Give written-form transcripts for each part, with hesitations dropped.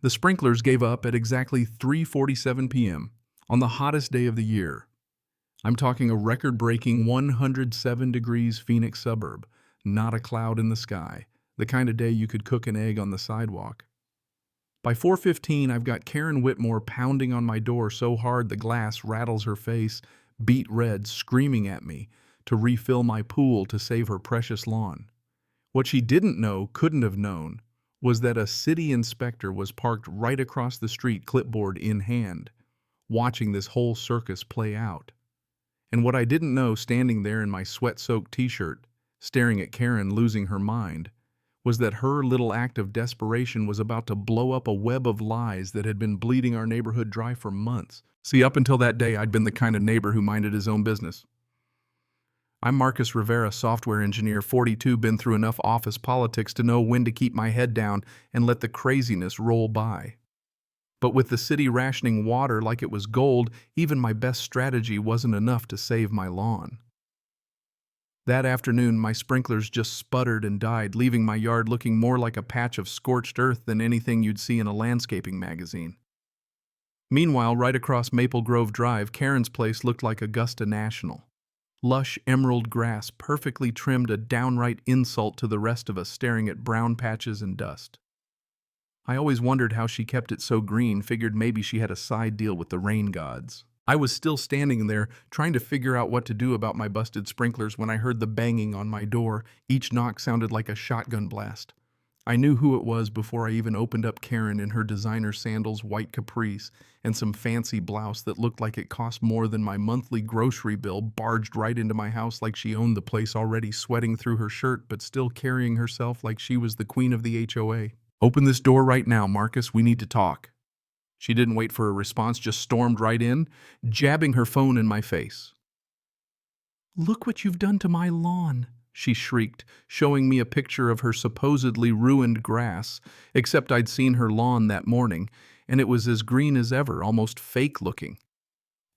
The sprinklers gave up at exactly 3:47 p.m. on the hottest day of the year. I'm talking a record-breaking 107 degrees Phoenix suburb, not a cloud in the sky, the kind of day you could cook an egg on the sidewalk. By 4:15, I've got Karen Whitmore pounding on my door so hard the glass rattles her face, beet red, screaming at me to refill my pool to save her precious lawn. What she didn't know, couldn't have known, was that a city inspector was parked right across the street, clipboard in hand, watching this whole circus play out. And what I didn't know, standing there in my sweat-soaked t-shirt, staring at Karen losing her mind, was that her little act of desperation was about to blow up a web of lies that had been bleeding our neighborhood dry for months. See, up until that day, I'd been the kind of neighbor who minded his own business. I'm Marcus Rivera, software engineer, 42, been through enough office politics to know when to keep my head down and let the craziness roll by. But with the city rationing water like it was gold, even my best strategy wasn't enough to save my lawn. That afternoon, my sprinklers just sputtered and died, leaving my yard looking more like a patch of scorched earth than anything you'd see in a landscaping magazine. Meanwhile, right across Maple Grove Drive, Karen's place looked like Augusta National. Lush emerald grass, perfectly trimmed, a downright insult to the rest of us staring at brown patches and dust. I always wondered how she kept it so green, figured maybe she had a side deal with the rain gods. I was still standing there, trying to figure out what to do about my busted sprinklers when I heard the banging on my door. Each knock sounded like a shotgun blast. I knew who it was before I even opened up Karen in her designer sandals, white caprice, and some fancy blouse that looked like it cost more than my monthly grocery bill, barged right into my house like she owned the place, already sweating through her shirt but still carrying herself like she was the queen of the HOA. "Open this door right now, Marcus. We need to talk." She didn't wait for a response, just stormed right in, jabbing her phone in my face. "Look what you've done to my lawn," she shrieked, showing me a picture of her supposedly ruined grass, except I'd seen her lawn that morning, and it was as green as ever, almost fake-looking.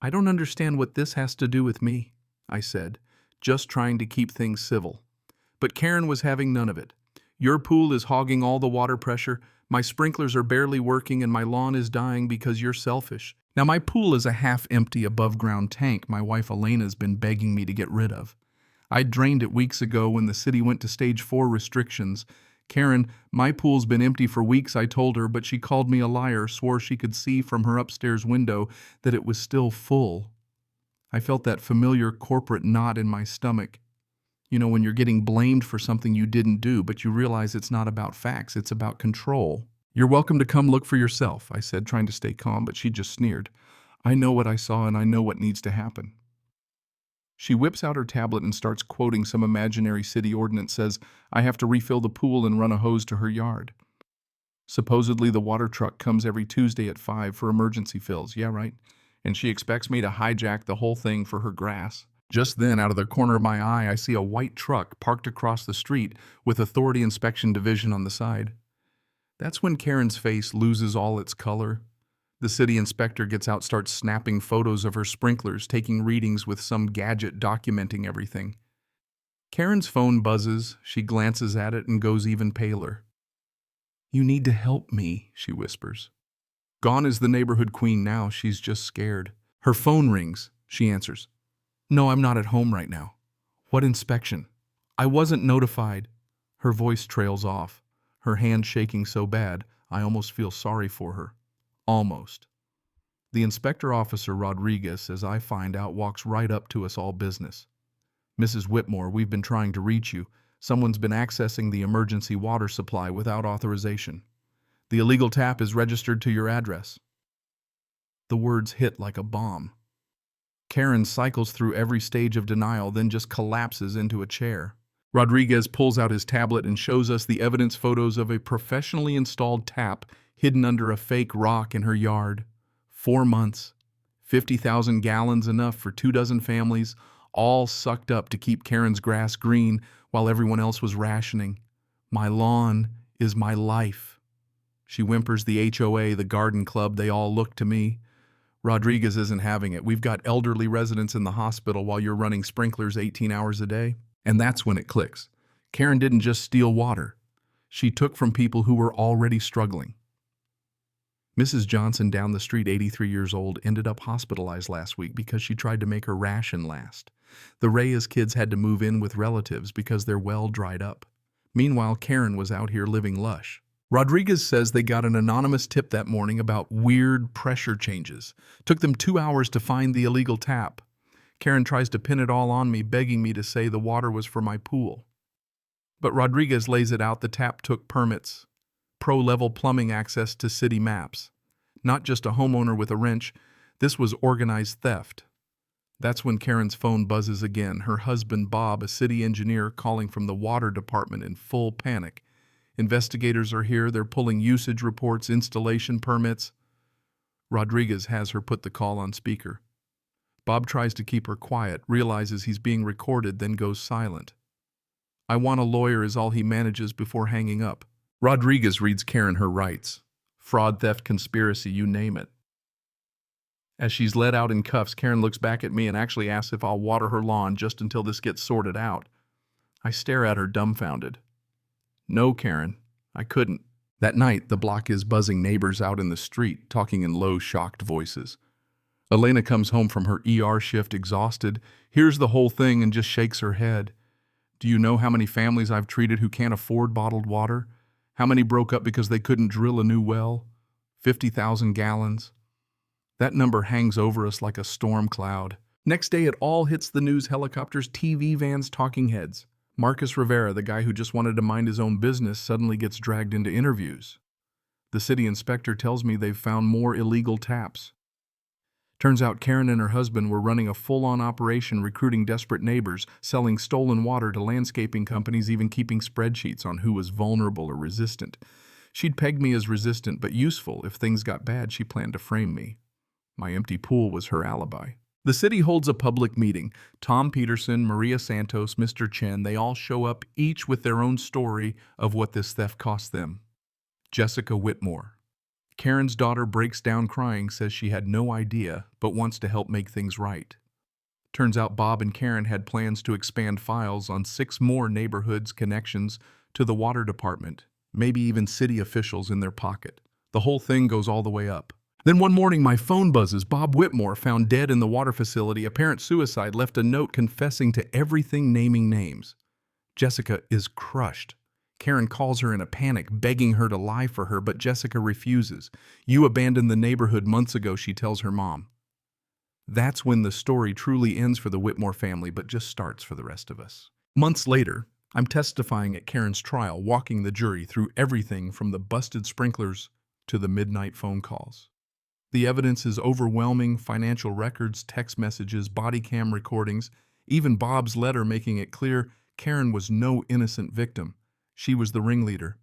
"I don't understand what this has to do with me," I said, just trying to keep things civil. But Karen was having none of it. "Your pool is hogging all the water pressure, my sprinklers are barely working, and my lawn is dying because you're selfish." Now, my pool is a half-empty above-ground tank my wife Elena's been begging me to get rid of. I drained it weeks ago when the city went to stage 4 restrictions. "Karen, my pool's been empty for weeks," I told her, but she called me a liar, swore she could see from her upstairs window that it was still full. I felt that familiar corporate knot in my stomach. You know, when you're getting blamed for something you didn't do, but you realize it's not about facts, it's about control. "You're welcome to come look for yourself," I said, trying to stay calm, but she just sneered. "I know what I saw and I know what needs to happen." She whips out her tablet and starts quoting some imaginary city ordinance, says I have to refill the pool and run a hose to her yard. Supposedly the water truck comes every Tuesday at 5 for emergency fills, yeah right, and she expects me to hijack the whole thing for her grass. Just then, out of the corner of my eye, I see a white truck parked across the street with Authority Inspection Division on the side. That's when Karen's face loses all its color. The city inspector gets out, starts snapping photos of her sprinklers, taking readings with some gadget documenting everything. Karen's phone buzzes, she glances at it and goes even paler. "You need to help me," she whispers. Gone is the neighborhood queen now, she's just scared. Her phone rings, she answers. "No, I'm not at home right now." "What inspection?" "I wasn't notified." Her voice trails off, her hand shaking so bad I almost feel sorry for her. Almost. The inspector officer Rodriguez, as I find out, walks right up to us all business. "Mrs. Whitmore, we've been trying to reach you. Someone's been accessing the emergency water supply without authorization. The illegal tap is registered to your address." The words hit like a bomb. Karen cycles through every stage of denial, then just collapses into a chair. Rodriguez pulls out his tablet and shows us the evidence photos of a professionally installed tap hidden under a fake rock in her yard. 4 months, 50,000 gallons, enough for 24 families, all sucked up to keep Karen's grass green while everyone else was rationing. "My lawn is my life." She whimpers. The HOA, the garden club, they all look to me. "Rodriguez isn't having it. We've got elderly residents in the hospital while you're running sprinklers 18 hours a day." And that's when it clicks. Karen didn't just steal water. She took from people who were already struggling. Mrs. Johnson down the street, 83 years old, ended up hospitalized last week because she tried to make her ration last. The Reyes kids had to move in with relatives because their well dried up. Meanwhile, Karen was out here living lush. Rodriguez says they got an anonymous tip that morning about weird pressure changes. Took them 2 hours to find the illegal tap. Karen tries to pin it all on me, begging me to say the water was for my pool. But Rodriguez lays it out the tap took permits, pro-level plumbing access to city maps. Not just a homeowner with a wrench, this was organized theft. That's when Karen's phone buzzes again, her husband Bob, a city engineer, calling from the water department in full panic. Investigators are here, they're pulling usage reports, installation permits. Rodriguez has her put the call on speaker. Bob tries to keep her quiet, realizes he's being recorded, then goes silent. "I want a lawyer" is all he manages before hanging up. Rodriguez reads Karen her rights. Fraud, theft, conspiracy, you name it. As she's led out in cuffs, Karen looks back at me and actually asks if I'll water her lawn just until this gets sorted out. I stare at her dumbfounded. "No, Karen, I couldn't." That night, the block is buzzing, neighbors out in the street, talking in low, shocked voices. Elena comes home from her ER shift exhausted, hears the whole thing and just shakes her head. "Do you know how many families I've treated who can't afford bottled water? How many broke up because they couldn't drill a new well? 50,000 gallons. That number hangs over us like a storm cloud. Next day, it all hits the news: helicopters, TV vans, talking heads. Marcus Rivera, the guy who just wanted to mind his own business, suddenly gets dragged into interviews. The city inspector tells me they've found more illegal taps. Turns out Karen and her husband were running a full-on operation, recruiting desperate neighbors, selling stolen water to landscaping companies, even keeping spreadsheets on who was vulnerable or resistant. She'd pegged me as resistant but useful. If things got bad, she planned to frame me. My empty pool was her alibi. The city holds a public meeting. Tom Peterson, Maria Santos, Mr. Chen, they all show up, each with their own story of what this theft cost them. Jessica Whitmore. Karen's daughter breaks down crying, says she had no idea, but wants to help make things right. Turns out Bob and Karen had plans to expand files on 6 more neighborhoods' connections to the water department, maybe even city officials in their pocket. The whole thing goes all the way up. Then one morning my phone buzzes. Bob Whitmore found dead in the water facility, apparent suicide, left a note confessing to everything, naming names. Jessica is crushed. Karen calls her in a panic, begging her to lie for her, but Jessica refuses. "You abandoned the neighborhood months ago," she tells her mom. That's when the story truly ends for the Whitmore family, but just starts for the rest of us. Months later, I'm testifying at Karen's trial, walking the jury through everything from the busted sprinklers to the midnight phone calls. The evidence is overwhelming: financial records, text messages, body cam recordings, even Bob's letter making it clear Karen was no innocent victim. She was the ringleader.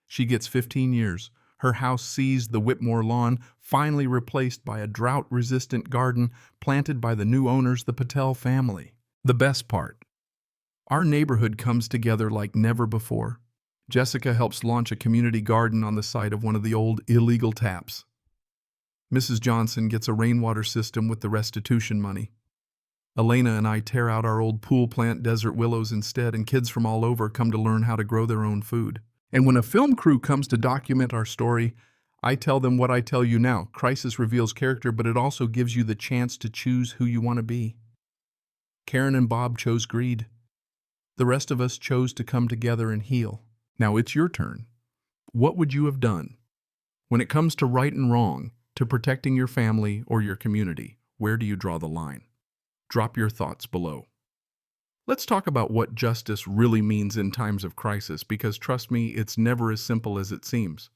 She gets 15 years. Her house seized, the Whitmore lawn finally replaced by a drought-resistant garden planted by the new owners, the Patel family. The best part: our neighborhood comes together like never before. Jessica helps launch a community garden on the site of one of the old illegal taps. Mrs. Johnson gets a rainwater system with the restitution money. Elena and I tear out our old pool, plant desert willows instead, and kids from all over come to learn how to grow their own food. And when a film crew comes to document our story, I tell them what I tell you now. Crisis reveals character, but it also gives you the chance to choose who you want to be. Karen and Bob chose greed. The rest of us chose to come together and heal. Now it's your turn. What would you have done? When it comes to right and wrong, to protecting your family or your community, where do you draw the line? Drop your thoughts below. Let's talk about what justice really means in times of crisis, because trust me, it's never as simple as it seems.